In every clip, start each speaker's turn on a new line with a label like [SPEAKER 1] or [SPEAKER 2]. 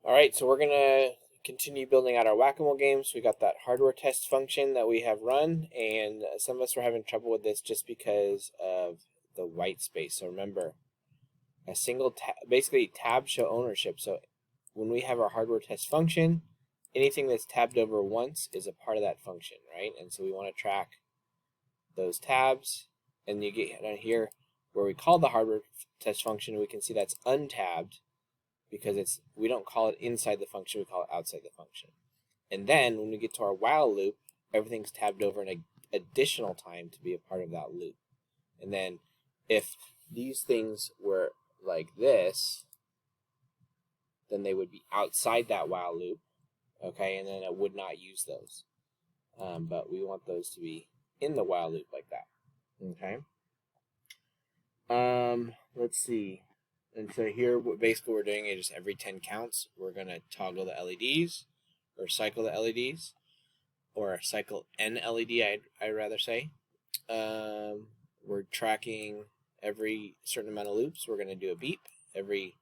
[SPEAKER 1] All right, so we're gonna continue building out our whack-a-mole games. We got that hardware test function that we have run, and some of us were having trouble with this just because of the white space. So remember, a single tab, basically tabs show ownership. So when we have our hardware test function, anything that's tabbed over once is a part of that function, right? And so we want to track those tabs, and you get down here where we call the hardware test function, we can see that's untabbed because we don't call it inside the function, we call it outside the function. And then when we get to our while loop, everything's tabbed over an additional time to be a part of that loop. And then if these things were like this, then they would be outside that while loop, okay, and then it would not use those. But we want those to be in the while loop like that, okay? Let's see. And so here, basically we're doing is just every 10 counts, we're going to toggle the LEDs, or cycle the LEDs, or cycle an LED, I'd rather say. We're tracking every certain amount of loops. We're going to do a beep. Every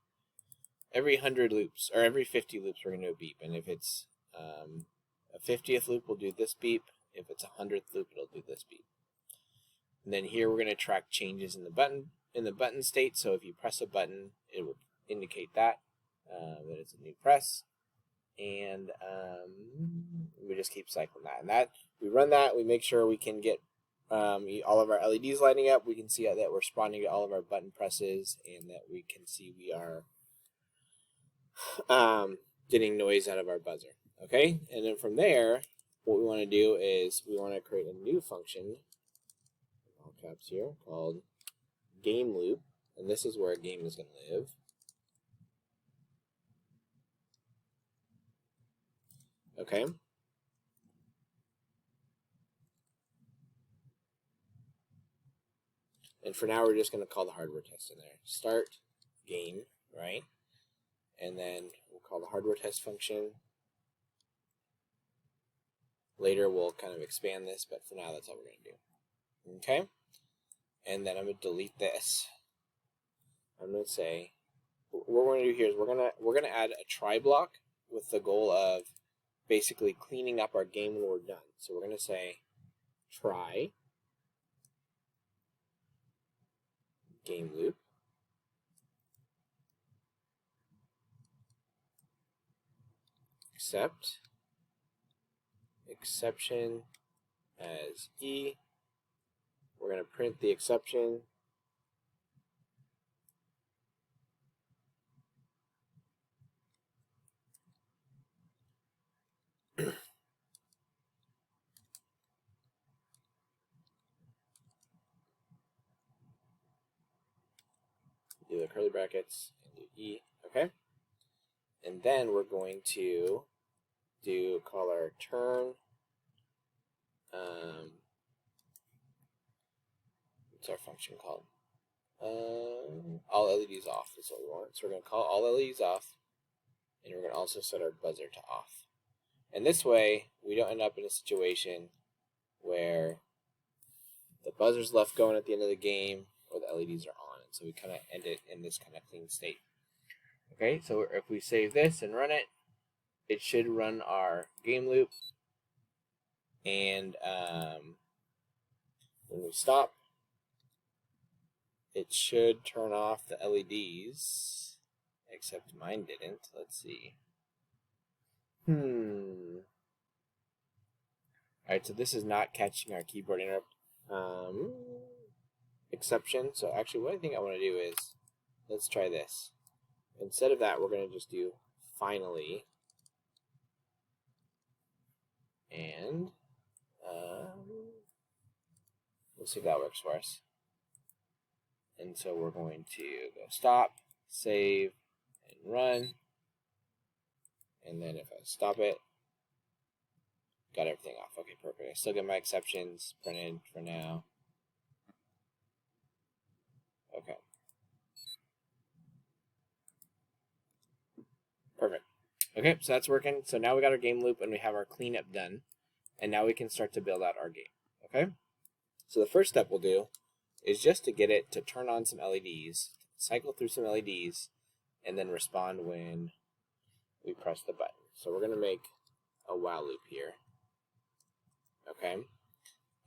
[SPEAKER 1] 100 loops, or every 50 loops, we're going to do a beep. And if it's a 50th loop, we'll do this beep. If it's a 100th loop, it'll do this beep. And then here we're going to track changes in the button state. So if you press a button, it will indicate that it's a new press, and we just keep cycling that. And we run that. We make sure we can get all of our LEDs lighting up. We can see that we're responding to all of our button presses, and that we can see we are getting noise out of our buzzer. Okay, and then from there, what we want to do is we want to create a new function, all caps here, called game loop, and this is where a game is going to live. Okay. And for now, we're just going to call the hardware test in there. Start game, right? And then we'll call the hardware test function. Later, we'll kind of expand this, but for now, that's all we're going to do. Okay? And then I'm going to delete this. I'm going to say, what we're going to do here is we're going to add a try block with the goal of basically cleaning up our game when we're done. So we're going to say try game loop except exception as E. We're going to print the exception. Do the curly brackets and do E, okay? And then we're going to call our turn. What's our function called? All LEDs off is what we want. So we're going to call all LEDs off, and we're going to also set our buzzer to off. And this way, we don't end up in a situation where the buzzer's left going at the end of the game, or the LEDs are on. And so we kind of end it in this kind of clean state. Okay, so if we save this and run it, it should run our game loop. And when we stop, it should turn off the LEDs, except mine didn't. Let's see. Alright, so this is not catching our keyboard interrupt exception. So actually what I think I want to do is, let's try this. Instead of that, we're going to just do finally. And we'll see if that works for us. And so we're going to go stop, save, and run. And then if I stop it, got everything off. Okay, perfect. I still get my exceptions printed for now. Okay. Perfect. Okay, so that's working. So now we got our game loop and we have our cleanup done. And now we can start to build out our game. Okay? So the first step we'll do is just to get it to turn on some LEDs, cycle through some LEDs, and then respond when we we press the button. So we're going to make a while loop here. Okay.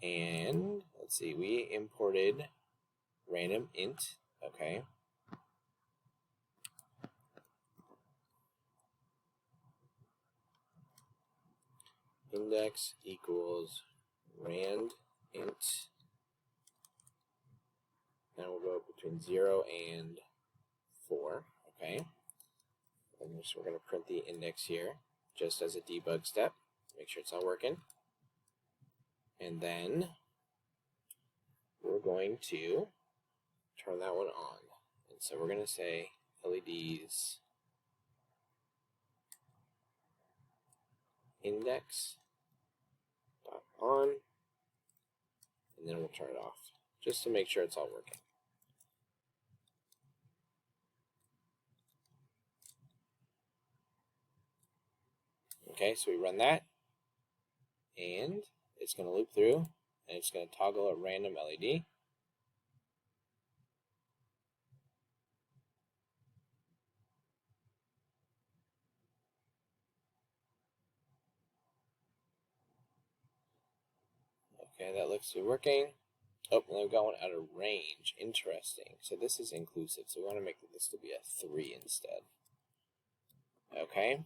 [SPEAKER 1] And let's see, we imported random int. Okay. Index equals rand int. Now we'll go between 0 and 4. Okay. And so we're going to print the index here just as a debug step. Make sure it's all working. And then we're going to turn that one on. And so we're going to say LEDs index dot on, and then we'll turn it off just to make sure it's all working. Okay, so we run that, and it's going to loop through, and it's going to toggle a random LED. Okay, that looks to be working. Oh, and we've got one out of range. Interesting. So this is inclusive, so we want to make this to be a 3 instead. Okay.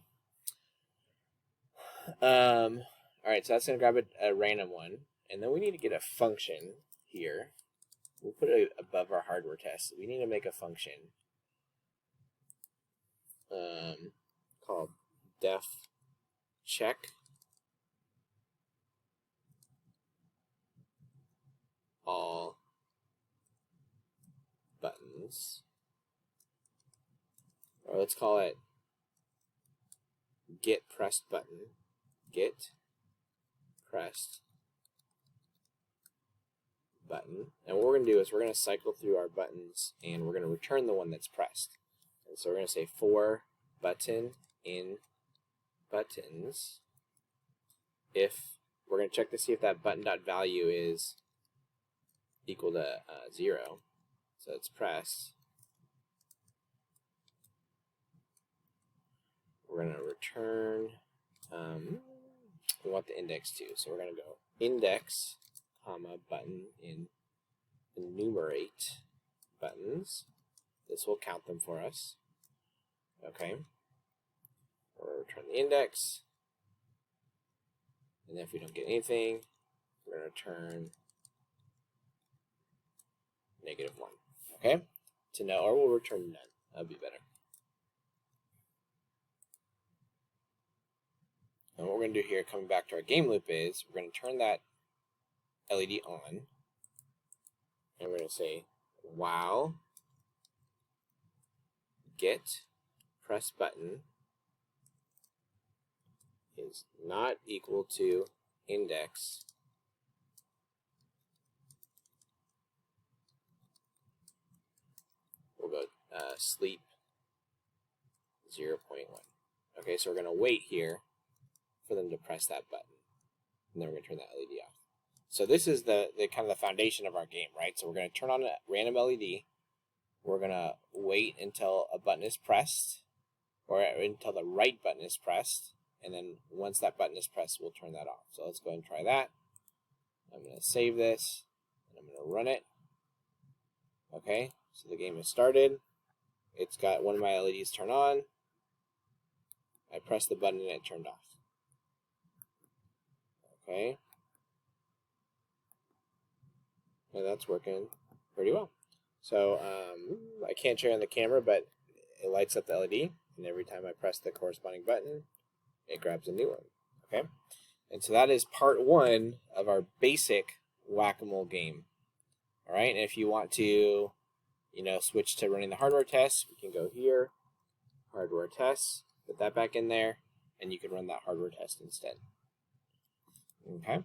[SPEAKER 1] Alright, so that's going to grab a random one. And then we need to get a function here. We'll put it above our hardware test. We need to make a function called def check all buttons. Or let's call it get pressed button. Get pressed button. And what we're going to do is we're going to cycle through our buttons and we're going to return the one that's pressed. And so we're going to say for button in buttons if we're going to check to see if that button.value is equal to 0. So it's pressed. We're going to return, we want the index too. So we're going to go index, comma, button in enumerate buttons. This will count them for us. Okay. We'll return the index. And if we don't get anything, we're going to return -1. Okay? To no, or we'll return none. That'll be better. And what we're going to do here, coming back to our game loop, is we're going to turn that LED on. And we're going to say while get press button is not equal to index we'll go sleep 0.1. Okay, so we're going to wait here for them to press that button. And then we're going to turn that LED off. So this is the kind of the foundation of our game, right? So we're going to turn on a random LED. We're going to wait until a button is pressed, or until the right button is pressed. And then once that button is pressed, we'll turn that off. So let's go ahead and try that. I'm going to save this, and I'm going to run it. Okay, so the game has started. It's got one of my LEDs turned on. I pressed the button and it turned off. Okay. And that's working pretty well. So I can't show you on the camera, but it lights up the LED, and every time I press the corresponding button, it grabs a new one. Okay, and so that is part 1 of our basic whack-a-mole game. All right, and if you want to, switch to running the hardware tests, we can go here, hardware tests, put that back in there, and you can run that hardware test instead. Okay.